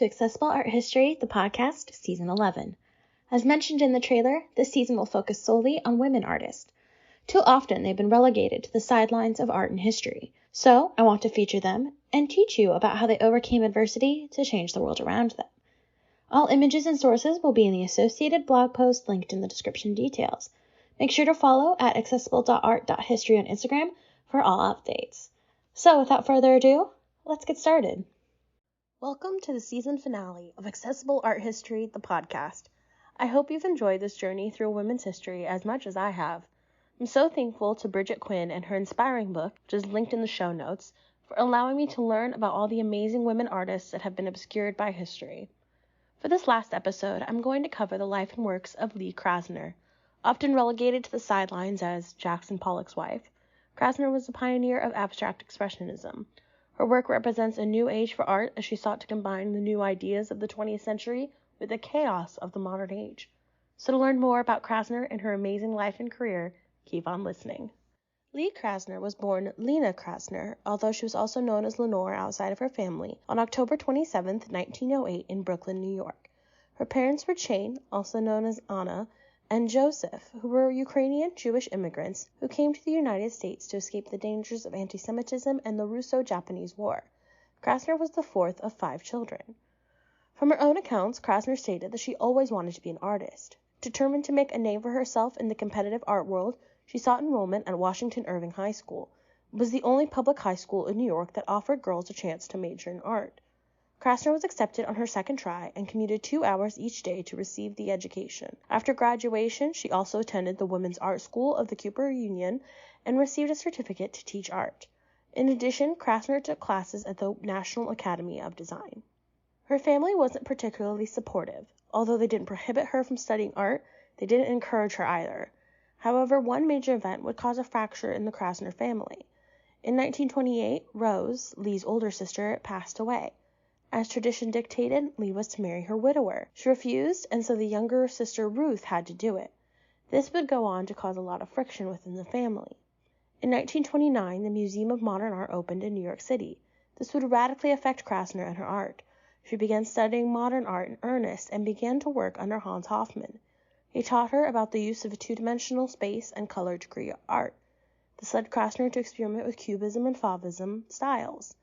to Accessible Art History, the podcast, Season 11. As mentioned in the trailer, this season will focus solely on women artists. Too often they've been relegated to the sidelines of art and history, so I want to feature them and teach you about how they overcame adversity to change the world around them. All images and sources will be in the associated blog post linked in the description details. Make sure to follow at accessible.art.history on Instagram for all updates. So without further ado, let's get started. Welcome to the season finale of Accessible Art History, the podcast. I hope you've enjoyed this journey through women's history as much as I have. I'm so thankful to Bridget Quinn and her inspiring book, which is linked in the show notes, for allowing me to learn about all the amazing women artists that have been obscured by history. For this last episode, I'm going to cover the life and works of Lee Krasner. Often relegated to the sidelines as Jackson Pollock's wife, Krasner was a pioneer of abstract expressionism. Her work represents a new age for art as she sought to combine the new ideas of the 20th century with the chaos of the modern age. So to learn more about Krasner and her amazing life and career, keep on listening. Lee Krasner was born Lena Krasner, although she was also known as Lenore outside of her family, on October 27, 1908 in Brooklyn, New York. Her parents were Chain, also known as Anna, and Joseph, who were Ukrainian Jewish immigrants who came to the United States to escape the dangers of anti-Semitism and the Russo-Japanese War. Krasner was the fourth of 5 children. From her own accounts, Krasner stated that she always wanted to be an artist. Determined to make a name for herself in the competitive art world, she sought enrollment at Washington Irving High School. It was the only public high school in New York that offered girls a chance to major in art. Krasner was accepted on her second try and commuted 2 hours each day to receive the education. After graduation, she also attended the Women's Art School of the Cooper Union and received a certificate to teach art. In addition, Krasner took classes at the National Academy of Design. Her family wasn't particularly supportive. Although they didn't prohibit her from studying art, they didn't encourage her either. However, one major event would cause a fracture in the Krasner family. In 1928, Rose, Lee's older sister, passed away. As tradition dictated, Lee was to marry her widower. She refused, and so the younger sister Ruth had to do it. This would go on to cause a lot of friction within the family. In 1929, the Museum of Modern Art opened in New York City. This would radically affect Krasner and her art. She began studying modern art in earnest and began to work under Hans Hofmann. He taught her about the use of a two-dimensional space and color to create art. This led Krasner to experiment with Cubism and Fauvism styles.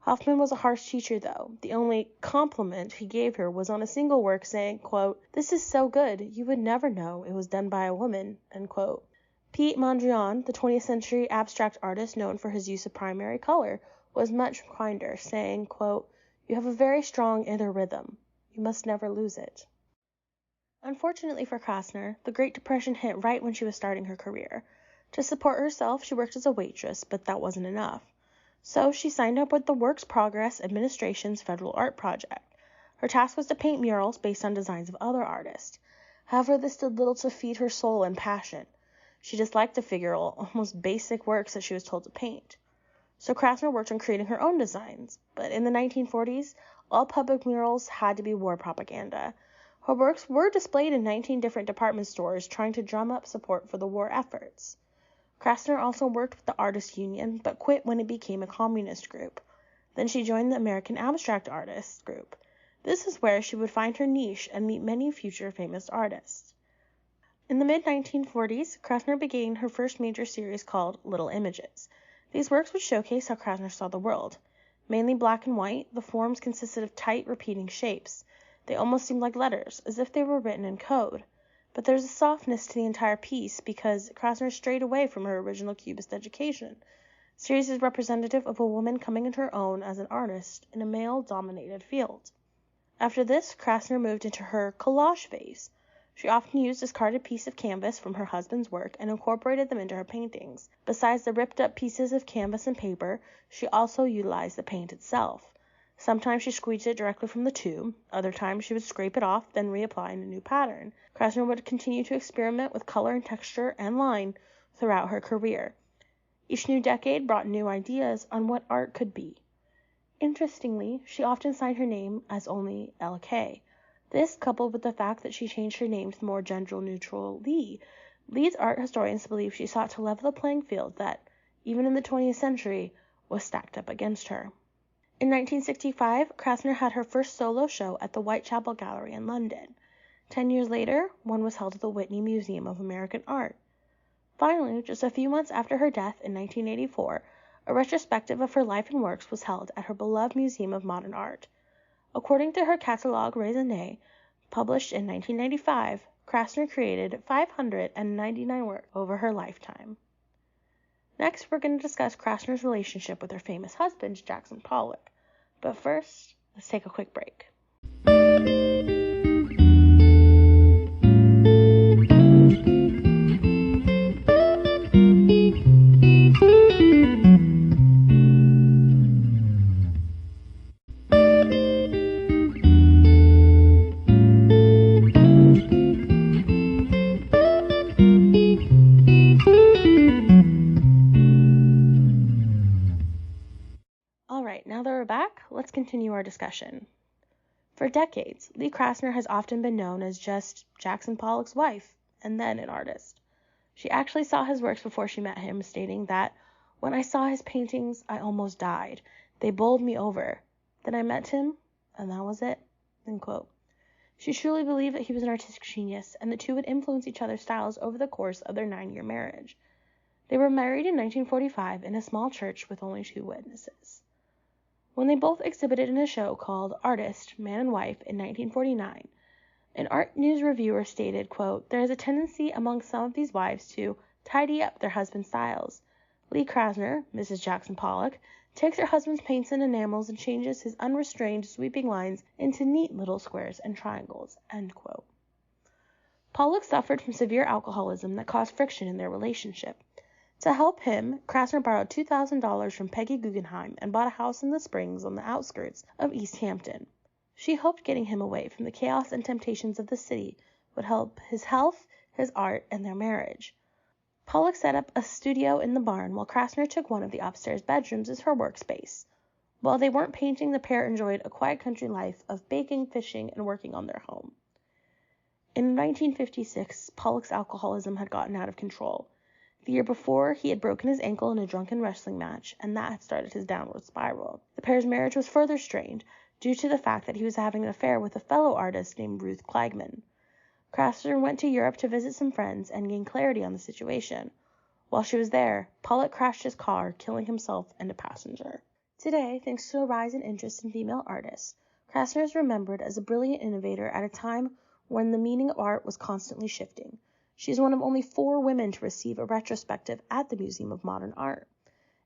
Hofmann was a harsh teacher, though. The only compliment he gave her was on a single work saying, quote, "This is so good, you would never know it was done by a woman," end quote. Piet Mondrian, the 20th century abstract artist known for his use of primary color, was much kinder, saying, quote, "You have a very strong inner rhythm. You must never lose it." Unfortunately for Krasner, the Great Depression hit right when she was starting her career. To support herself, she worked as a waitress, but that wasn't enough. So she signed up with the Works Progress Administration's Federal Art Project. Her task was to paint murals based on designs of other artists. However, this did little to feed her soul and passion. She disliked the figural, almost basic works that she was told to paint. So Krasner worked on creating her own designs, but in the 1940s, all public murals had to be war propaganda. Her works were displayed in 19 different department stores trying to drum up support for the war efforts. Krasner also worked with the Artists Union, but quit when it became a communist group. Then she joined the American Abstract Artists group. This is where she would find her niche and meet many future famous artists. In the mid-1940s, Krasner began her first major series called Little Images. These works would showcase how Krasner saw the world. Mainly black and white, the forms consisted of tight, repeating shapes. They almost seemed like letters, as if they were written in code. But there's a softness to the entire piece because Krasner strayed away from her original Cubist education. The series is representative of a woman coming into her own as an artist in a male-dominated field. After this, Krasner moved into her collage phase. She often used discarded pieces of canvas from her husband's work and incorporated them into her paintings. Besides the ripped-up pieces of canvas and paper, she also utilized the paint itself. Sometimes she squeezed it directly from the tube, other times she would scrape it off, then reapply in a new pattern. Krasner would continue to experiment with color and texture and line throughout her career. Each new decade brought new ideas on what art could be. Interestingly, she often signed her name as only L.K. This, coupled with the fact that she changed her name to the more gender-neutral Lee, leads art historians to believe she sought to level the playing field that, even in the 20th century, was stacked up against her. In 1965, Krasner had her first solo show at the Whitechapel Gallery in London. 10 years later, one was held at the Whitney Museum of American Art. Finally, just a few months after her death in 1984, a retrospective of her life and works was held at her beloved Museum of Modern Art. According to her catalogue raisonné, published in 1995, Krasner created 599 works over her lifetime. Next, we're going to discuss Krasner's relationship with her famous husband, Jackson Pollock. But first, let's take a quick break. Alright, now that we're back, let's continue our discussion. For decades, Lee Krasner has often been known as just Jackson Pollock's wife, and then an artist. She actually saw his works before she met him, stating that, "When I saw his paintings, I almost died. They bowled me over. Then I met him, and that was it." End quote. She truly believed that he was an artistic genius, and the two would influence each other's styles over the course of their 9-year marriage. They were married in 1945 in a small church with only 2 witnesses. When they both exhibited in a show called Artist, Man and Wife in 1949, an art news reviewer stated, quote, "There is a tendency among some of these wives to tidy up their husband's styles. Lee Krasner, Mrs. Jackson Pollock, takes her husband's paints and enamels and changes his unrestrained sweeping lines into neat little squares and triangles." End quote. Pollock suffered from severe alcoholism that caused friction in their relationship. To help him, Krasner borrowed $2,000 from Peggy Guggenheim and bought a house in the Springs on the outskirts of East Hampton. She hoped getting him away from the chaos and temptations of the city would help his health, his art, and their marriage. Pollock set up a studio in the barn while Krasner took one of the upstairs bedrooms as her workspace. While they weren't painting, the pair enjoyed a quiet country life of baking, fishing, and working on their home. In 1956, Pollock's alcoholism had gotten out of control. The year before, he had broken his ankle in a drunken wrestling match, and that had started his downward spiral. The pair's marriage was further strained due to the fact that he was having an affair with a fellow artist named Ruth Kliegman. Krasner went to Europe to visit some friends and gain clarity on the situation. While she was there, Pollock crashed his car, killing himself and a passenger. Today, thanks to a rise in interest in female artists, Krasner is remembered as a brilliant innovator at a time when the meaning of art was constantly shifting. She is one of only 4 women to receive a retrospective at the Museum of Modern Art.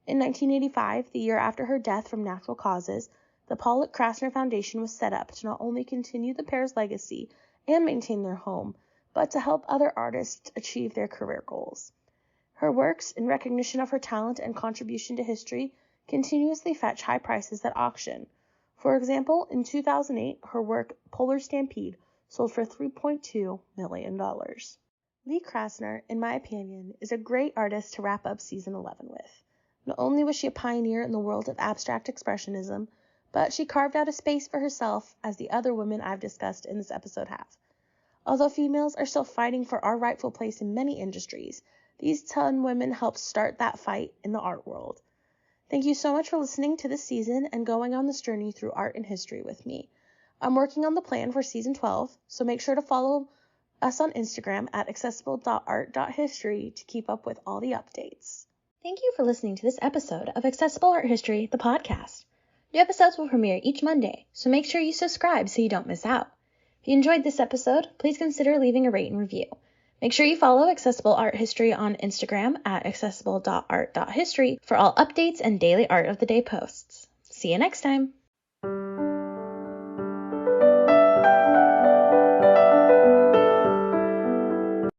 In 1985, the year after her death from natural causes, the Pollock-Krasner Foundation was set up to not only continue the pair's legacy and maintain their home, but to help other artists achieve their career goals. Her works, in recognition of her talent and contribution to history, continuously fetch high prices at auction. For example, in 2008, her work Polar Stampede sold for $3.2 million. Lee Krasner, in my opinion, is a great artist to wrap up season 11 with. Not only was she a pioneer in the world of abstract expressionism, but she carved out a space for herself as the other women I've discussed in this episode have. Although females are still fighting for our rightful place in many industries, these 10 women helped start that fight in the art world. Thank you so much for listening to this season and going on this journey through art and history with me. I'm working on the plan for season 12, so make sure to follow us on Instagram at accessible.art.history to keep up with all the updates. Thank you for listening to this episode of Accessible Art History, the podcast. New episodes will premiere each Monday, so make sure you subscribe so you don't miss out. If you enjoyed this episode, please consider leaving a rate and review. Make sure you follow Accessible Art History on Instagram at accessible.art.history for all updates and daily art of the day posts. See you next time!